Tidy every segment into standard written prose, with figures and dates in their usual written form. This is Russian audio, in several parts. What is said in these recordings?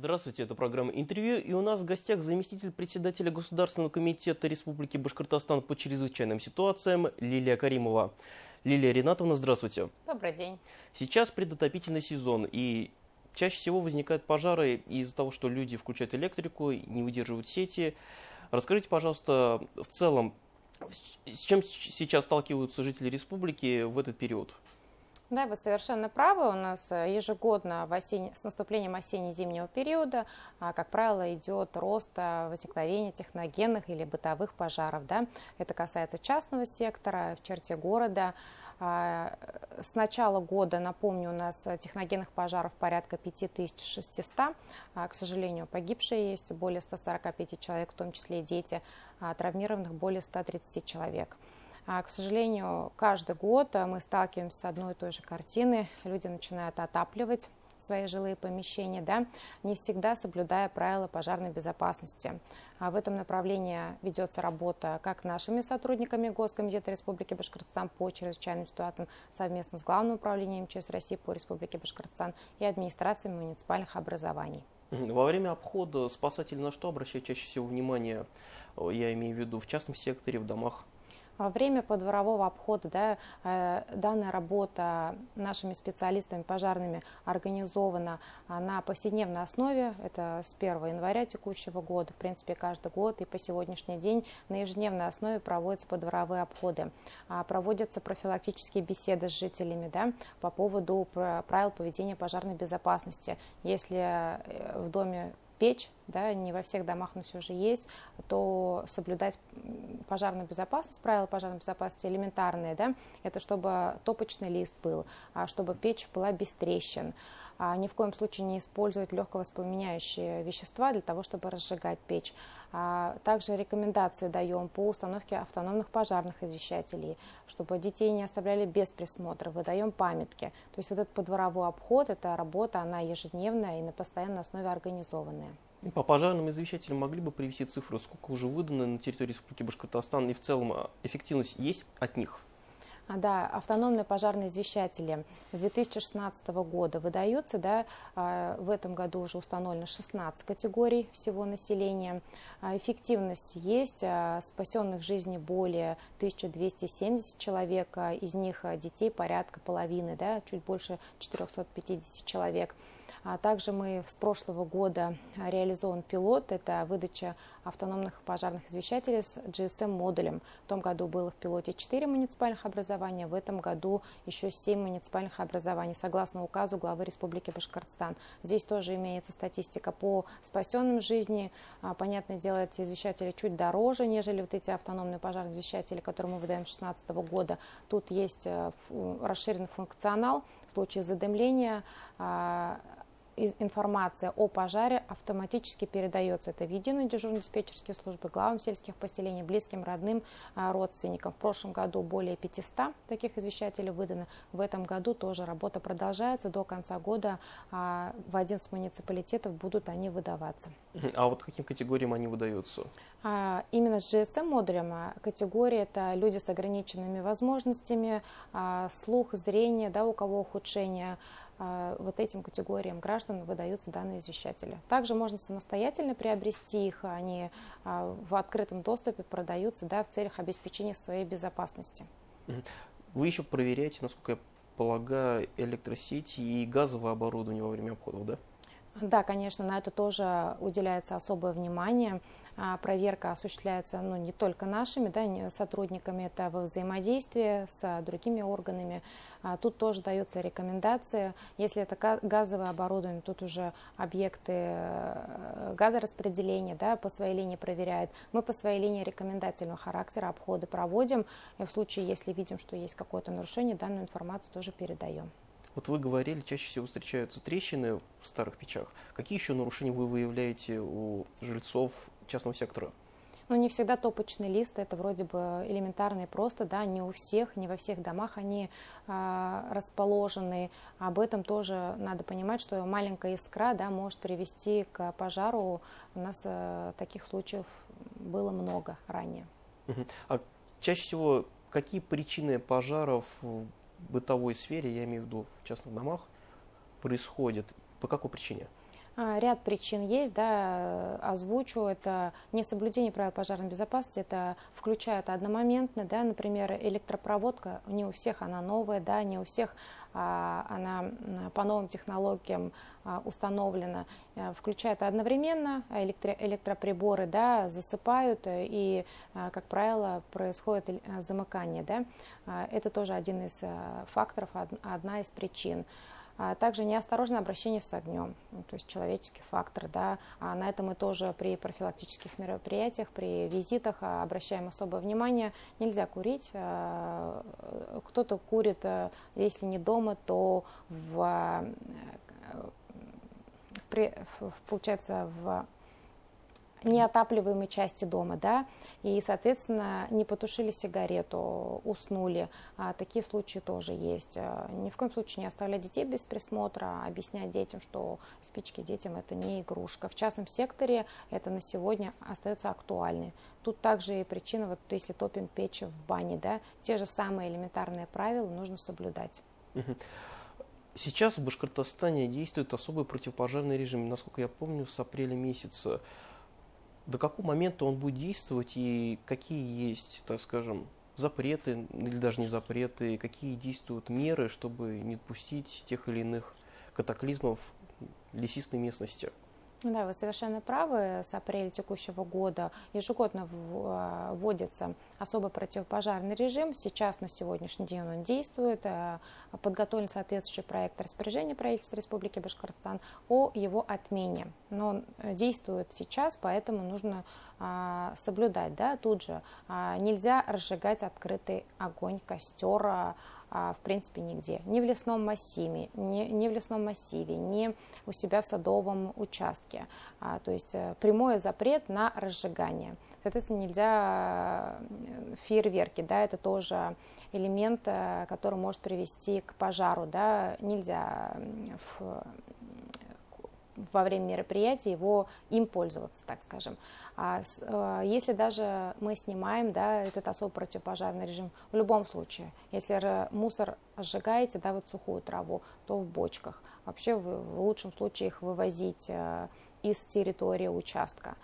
Здравствуйте, это программа «Интервью», и у нас в гостях заместитель председателя Государственного комитета Республики Башкортостан по чрезвычайным ситуациям Лилия Каримова. Лилия Ринатовна, здравствуйте. Добрый день. Сейчас предотопительный сезон, и чаще всего возникают пожары из-за того, что люди включают электрику, не выдерживают сети. Расскажите, пожалуйста, в целом, с чем сейчас сталкиваются жители республики в этот период? Да, вы совершенно правы. У нас ежегодно с наступлением осенне-зимнего периода, как правило, идет рост возникновения техногенных или бытовых пожаров. Да? Это касается частного сектора, в черте города. С начала года, напомню, у нас техногенных пожаров порядка 5600. К сожалению, погибшие есть более 145 человек, в том числе и дети, травмированных более 130 человек. К сожалению, каждый год мы сталкиваемся с одной и той же картиной. Люди начинают отапливать свои жилые помещения, да, не всегда соблюдая правила пожарной безопасности. В этом направлении ведется работа как нашими сотрудниками Госкомитета Республики Башкортостан по чрезвычайным ситуациям совместно с Главным управлением МЧС России по Республике Башкортостан и администрациями муниципальных образований. Во время обхода спасатели на что обращают чаще всего внимание, я имею в виду в частном секторе, в домах? Во время подворового обхода данная работа нашими специалистами пожарными организована на повседневной основе. Это с 1 января текущего года, в принципе, каждый год и по сегодняшний день на ежедневной основе проводятся подворовые обходы. Проводятся профилактические беседы с жителями по поводу правил поведения пожарной безопасности. Если в доме печь, не во всех домах, но все же есть, то соблюдать пожарную безопасность, правила пожарной безопасности элементарные, это чтобы топочный лист был, чтобы печь была без трещин. Ни в коем случае не использовать легковоспламеняющие вещества для того, чтобы разжигать печь. Также рекомендации даем по установке автономных пожарных извещателей, чтобы детей не оставляли без присмотра, выдаем памятки. То есть вот этот подворовой обход, эта работа, она ежедневная и на постоянной основе организованная. По пожарным извещателям могли бы привести цифры, сколько уже выдано на территории Республики Башкортостан, и в целом эффективность есть от них? Да, автономные пожарные извещатели с 2016 года выдаются, в этом году уже установлено 16 категорий всего населения. Эффективность есть, спасенных жизней более 1270 человек, из них детей порядка половины, чуть больше 450 человек. Также мы с прошлого года реализован пилот, это выдача автономных пожарных извещателей с GSM-модулем. В том году было в пилоте 4 муниципальных образования, в этом году еще 7 муниципальных образований, согласно указу главы Республики Башкортостан. Здесь тоже имеется статистика по спасенным жизни. Понятное дело, эти извещатели чуть дороже, нежели вот эти автономные пожарные извещатели, которые мы выдаем с 2016 года. Тут есть расширенный функционал в случае задымления. Информация о пожаре автоматически передается. Это в единые дежурно-диспетчерские службы, главам сельских поселений, близким, родным, родственникам. В прошлом году более 500 таких извещателей выдано. В этом году тоже работа продолжается. До конца года в 11 муниципалитетов будут они выдаваться. А вот каким категориям они выдаются? Именно с GSM-модулем категория – это люди с ограниченными возможностями, слух, зрение, у кого ухудшение. Вот этим категориям граждан выдаются данные извещатели. Также можно самостоятельно приобрести их, они в открытом доступе продаются в целях обеспечения своей безопасности. Вы еще проверяете, насколько я полагаю, электросети и газовое оборудование во время обходов, да? Да, конечно, на это тоже уделяется особое внимание. Проверка осуществляется не только нашими сотрудниками, это во взаимодействии с другими органами. Тут тоже даются рекомендации. Если это газовое оборудование, тут уже объекты газораспределения по своей линии проверяют. Мы по своей линии рекомендательного характера обходы проводим. И в случае, если видим, что есть какое-то нарушение, данную информацию тоже передаем. Вот вы говорили, чаще всего встречаются трещины в старых печах. Какие еще нарушения вы выявляете у жильцов частного сектора? Не всегда топочный лист, это вроде бы элементарно и просто, не у всех, не во всех домах они расположены. Об этом тоже надо понимать, что маленькая искра может привести к пожару. У нас таких случаев было много ранее. А чаще всего какие причины пожаров в бытовой сфере, я имею в виду в частных домах, происходят? По какой причине? Ряд причин есть, да, озвучу. Это несоблюдение правил пожарной безопасности, это включает одномоментно, да, например, электропроводка, не у всех она новая, да, не у всех она по новым технологиям установлена, включает одновременно, электроприборы, да, засыпают и, как правило, происходит замыкание, да. Это тоже один из факторов, одна из причин. Также неосторожное обращение с огнем, то есть человеческий фактор. Да. На это мы тоже при профилактических мероприятиях, при визитах обращаем особое внимание. Нельзя курить. Кто-то курит, если не дома, то получается, в неотапливаемой части дома, да, и, соответственно, не потушили сигарету, уснули. Такие случаи тоже есть. Ни в коем случае не оставлять детей без присмотра, объяснять детям, что спички детям это не игрушка. В частном секторе это на сегодня остается актуальной. Тут также и причина, вот если топим печь в бане, да, те же самые элементарные правила нужно соблюдать. Сейчас в Башкортостане действует особый противопожарный режим. Насколько я помню, с апреля месяца. До какого момента он будет действовать и какие есть, так скажем, запреты или даже не запреты, какие действуют меры, чтобы не допустить тех или иных катаклизмов в лесистой местности? Да, вы совершенно правы. С апреля текущего года ежегодно вводится особый противопожарный режим. Сейчас, на сегодняшний день он действует. Подготовлен соответствующий проект распоряжения правительства Республики Башкортостан о его отмене. Но он действует сейчас, поэтому нужно соблюдать. Да? Тут же нельзя разжигать открытый огонь, костер, в принципе, нигде. Ни в лесном массиве, ни у себя в садовом участке. То есть прямой запрет на разжигание. Соответственно, нельзя фейерверки, да, это тоже элемент, который может привести к пожару, да, нельзя во время мероприятия им пользоваться, так скажем. Если даже мы снимаем, да, этот особый противопожарный режим, в любом случае, если мусор сжигаете, да, вот сухую траву, то в бочках. Вообще в лучшем случае их вывозить из территории участка.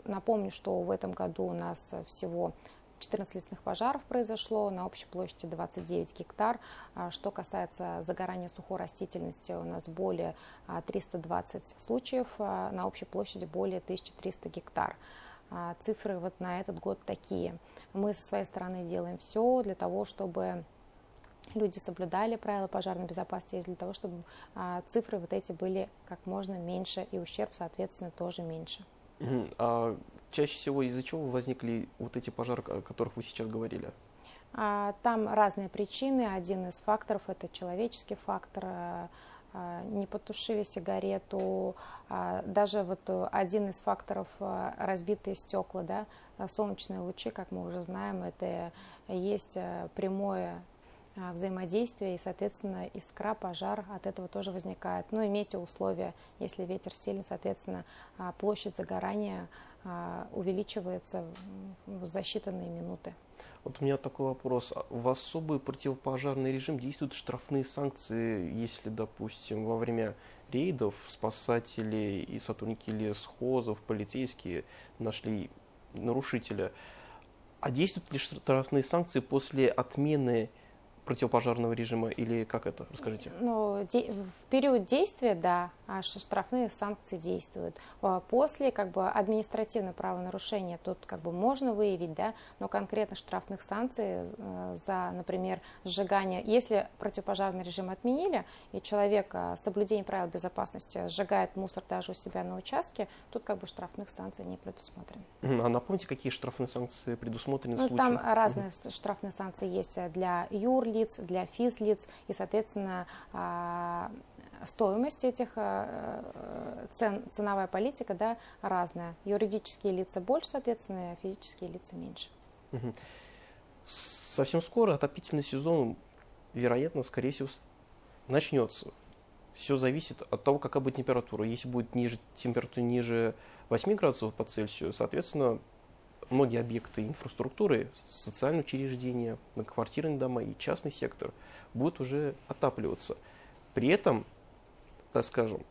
Напомню, что в этом году у нас всего 14 лесных пожаров произошло на общей площади 29 гектар. Что касается загорания сухой растительности, у нас более 320 случаев, на общей площади более 1300 гектар. Цифры вот на этот год такие. Мы со своей стороны делаем все для того, чтобы люди соблюдали правила пожарной безопасности, и для того, чтобы цифры вот эти были как можно меньше, и ущерб, соответственно, тоже меньше. А чаще всего из-за чего возникли вот эти пожары, о которых вы сейчас говорили? Там разные причины. Один из факторов – это человеческий фактор. Не потушили сигарету. Даже вот один из факторов – разбитые стекла. Да? Солнечные лучи, как мы уже знаем, это есть прямое взаимодействие, и, соответственно, искра, пожар от этого тоже возникает. Но имейте условия, если ветер сильный, соответственно, площадь загорания увеличивается за считанные минуты. Вот у меня такой вопрос. В особый противопожарный режим действуют штрафные санкции, если, допустим, во время рейдов спасатели и сотрудники лесхозов, полицейские нашли нарушителя. А действуют ли штрафные санкции после отмены противопожарного режима или как это? Расскажите. Ну, в период действия, да, штрафные санкции действуют. После административного правонарушения тут можно выявить, да, но конкретно штрафных санкций за, например, сжигание. Если противопожарный режим отменили, и человек с соблюдением правил безопасности сжигает мусор даже у себя на участке, тут штрафных санкций не предусмотрено. А напомните, какие штрафные санкции предусмотрены в случае? Там разные штрафные санкции есть для юрлиц, для физлиц, и, соответственно, стоимость этих, ценовая политика, да, разная. Юридические лица больше, соответственно, физические лица меньше. Совсем скоро отопительный сезон, вероятно, скорее всего, начнется. Все зависит от того, какая будет температура. Если будет температура ниже 8 градусов по Цельсию, соответственно, многие объекты инфраструктуры, социальные учреждения, многоквартирные дома и частный сектор будут уже отапливаться. При этом, так скажем,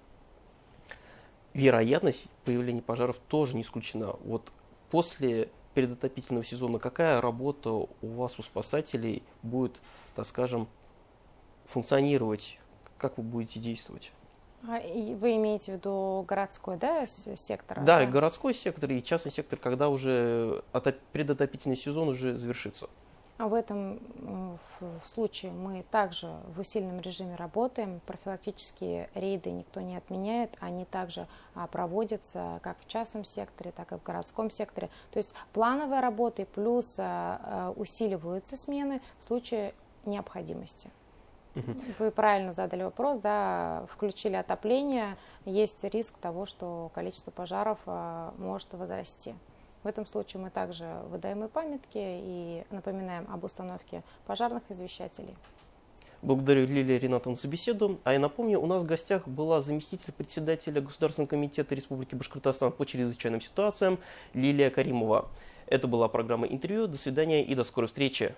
вероятность появления пожаров тоже не исключена. Вот после предотопительного сезона какая работа у вас, у спасателей, будет, так скажем, функционировать? Как вы будете действовать? И вы имеете в виду городской, да, сектор? Да, и городской сектор, и частный сектор, когда уже предотопительный сезон уже завершится. В этом случае мы также в усиленном режиме работаем. Профилактические рейды никто не отменяет. Они также проводятся как в частном секторе, так и в городском секторе. То есть плановая работа плюс усиливаются смены в случае необходимости. Вы правильно задали вопрос, да, включили отопление, есть риск того, что количество пожаров может возрасти. В этом случае мы также выдаем и памятки и напоминаем об установке пожарных извещателей. Благодарю, Лилия Ринатовна, за беседу. А я напомню, у нас в гостях была заместитель председателя Государственного комитета Республики Башкортостан по чрезвычайным ситуациям Лилия Каримова. Это была программа «Интервью». До свидания и до скорой встречи.